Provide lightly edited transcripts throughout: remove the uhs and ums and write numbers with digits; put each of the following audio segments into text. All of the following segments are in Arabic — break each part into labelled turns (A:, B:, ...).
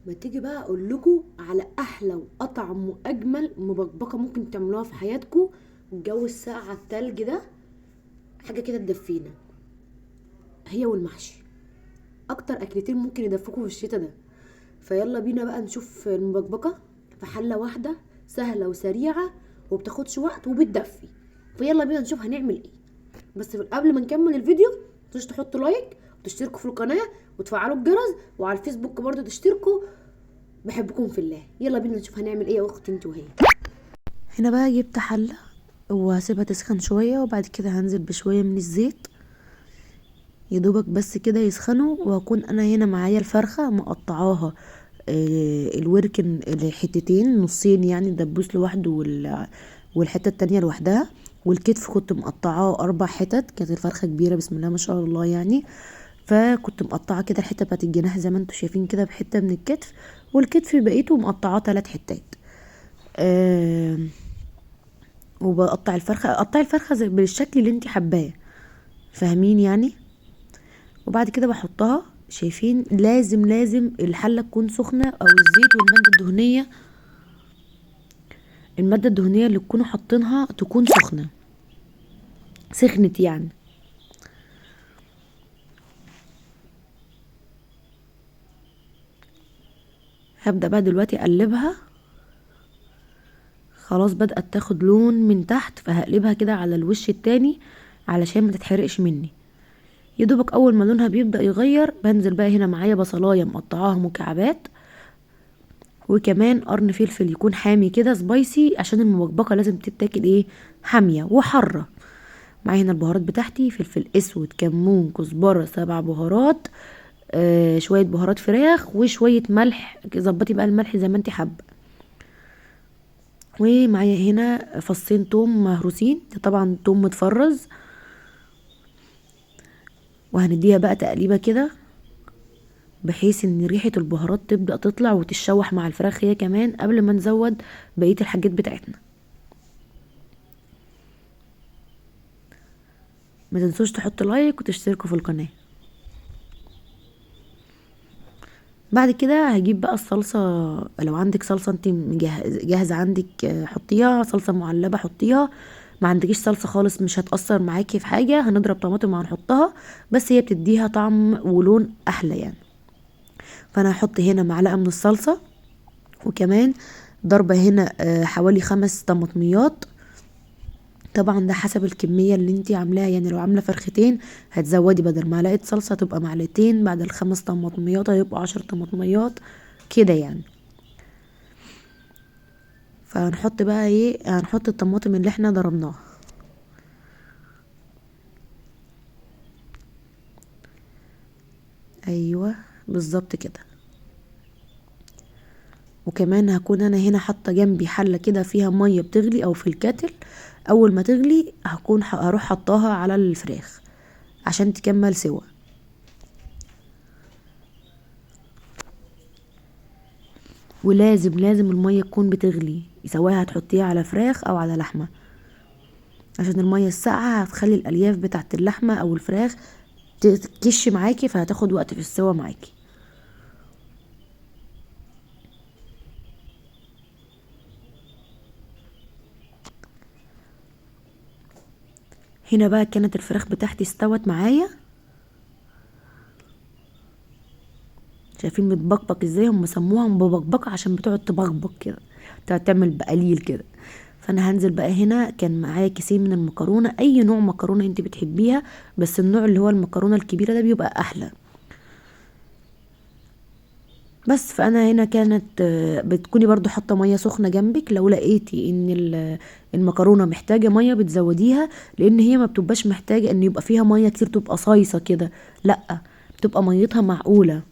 A: ما تيجي بقى اقول لكم على احلى واطعم واجمل مبكبكه ممكن تعملوها في حياتكم. الجو الساقع التلج ده حاجه كده تدفينا، هي والمحشي اكتر اكلتين ممكن يدفوكوا في الشتاء ده. فيلا بينا بقى نشوف المبكبكه في حله واحده، سهله وسريعه وبتاخدش وقت وبتدفي. فيلا بينا نشوف هنعمل ايه. بس قبل ما نكمل الفيديو متنسوش تحطوا لايك وتشتركوا في القناه وتفعلوا الجرس، وعلى الفيسبوك برضو تشتركوا. بحبكم في الله. يلا بينا نشوف هنعمل ايه يا اختي انت وهي. هنا بقى جبت حله وهسيبها تسخن شويه، وبعد كده هنزل بشويه من الزيت يدوبك بس كده يسخنوا. وهكون انا هنا معايا الفرخه مقطعاها، الورك حتتين نصين، يعني الدبوس لوحده والحته التانية لوحدها. والكتف كنت مقطعاه 4 حتت، كانت الفرخه كبيره بسم الله ما شاء الله يعني. فكنت مقطعه كده الحته بتاعت الجناح زي ما انتم شايفين كده بحته من الكتف، والكتف بقيته مقطعاه 3 حتات. أه وبقطع الفرخه، اقطع الفرخه زي بالشكل اللي انت حباه، فاهمين يعني. وبعد كده بحطها، شايفين لازم الحله تكون سخنه، او الزيت الماده الدهنيه اللي تكونوا حاطينها تكون سخنه، سخنت يعني. هبدا بقى دلوقتي اقلبها، خلاص بدات تاخد لون من تحت، فهقلبها كده على الوش التاني علشان ما تتحرقش مني. يدوبك اول ما لونها بيبدا يغير بنزل بقى هنا معايا بصلايه مقطعاها مكعبات، وكمان قرن فلفل يكون حامي كده سبايسي، عشان المبكبكه لازم تتاكل ايه، حاميه وحاره. معايا هنا البهارات بتاعتي: فلفل اسود، كمون، كزبره، 7 بهارات، شويه بهارات فراخ، وشويه ملح. ظبطي بقى الملح زي ما انت حابه. ومعايا هنا فصين توم مهروسين، طبعا توم متفرز. وهنديها بقى تقليبه كده بحيث ان ريحه البهارات تبدا تطلع وتتشوح مع الفراخ هي كمان، قبل ما نزود بقيه الحاجات بتاعتنا. ما تنسوش تحطوا لايك وتشتركوا في القناه. بعد كده هجيب بقى الصلصه، لو عندك صلصه انت جاهزه عندك، حطيها. صلصه معلبه حطيها، ما عندكيش صلصه خالص مش هتاثر معاكي في حاجه، هنضرب طماطم وهنحطها، بس هي بتديها طعم ولون احلى يعني. فانا هحط هنا معلقه من الصلصه، وكمان ضربه هنا حوالي 5 طماطميات. طبعا ده حسب الكميه اللي انتي عاملاها، يعني لو عامله فرختين هتزودي بدل معلقه صلصه تبقى معلقتين، بعد ال5 طماطميات هيبقوا 10 طماطميات كده يعني. فهنحط بقى ايه، هنحط الطماطم اللي احنا ضربناها. ايوه بالظبط كده. وكمان هكون انا هنا حاطه جنبي حله كده فيها ميه بتغلي، او في الكاتل. اول ما تغلي هروح حطاها على الفراخ عشان تكمل سوا. ولازم الميه تكون بتغلي، سواء هتحطيها على فراخ او على لحمه، عشان الميه الساقعه هتخلي الالياف بتاعت اللحمه او الفراخ تكش معاكي، فهتاخد وقت في السوا معاكي. هنا بقى كانت الفراخ بتاعتي استوت معايا، شايفين بتبقبق ازاي؟ هم سموها مبقبقه عشان بتقعد تبقبق كده، تقعد تعمل بقليل كده. فانا هنزل بقى هنا، كان معايا كيسين من المكرونه، اي نوع مكرونه انت بتحبيها، بس النوع اللي هو المكرونه الكبيره ده بيبقى احلى. بس فانا هنا كانت بتكوني برضو حاطه ميه سخنه جنبك، لو لقيتي ان المكرونه محتاجه ميه بتزوديها، لان هي ما بتبقاش محتاجه ان يبقى فيها ميه كتير تبقى صايصه كده، لا، بتبقى ميتها معقوله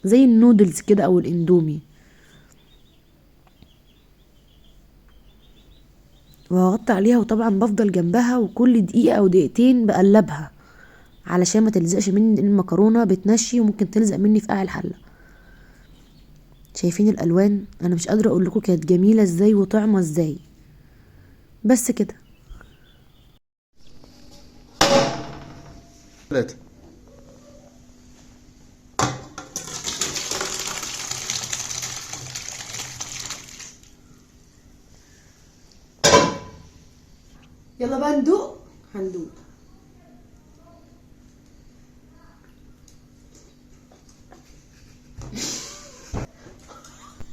A: زي النودلز كده او الاندومي. وهغطي عليها، وطبعا بفضل جنبها، وكل دقيقه او دقيقتين بقلبها علشان ما تلزقش مني، لان المكرونه بتنشي وممكن تلزق مني في قاع الحله. شايفين الالوان؟ انا مش قادره اقول لكم كانت جميله ازاي وطعمه ازاي. بس كده.
B: 3.
A: يلا بقى ندوق. هندوق.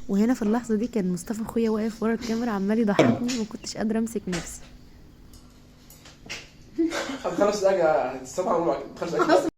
A: وهنا في اللحظه دي كان مصطفى اخويا واقف ورا الكاميرا عمال يضحكني، ما كنتش قادره امسك نفسي.
B: خمس دقايق هتستمع 5 دقايق.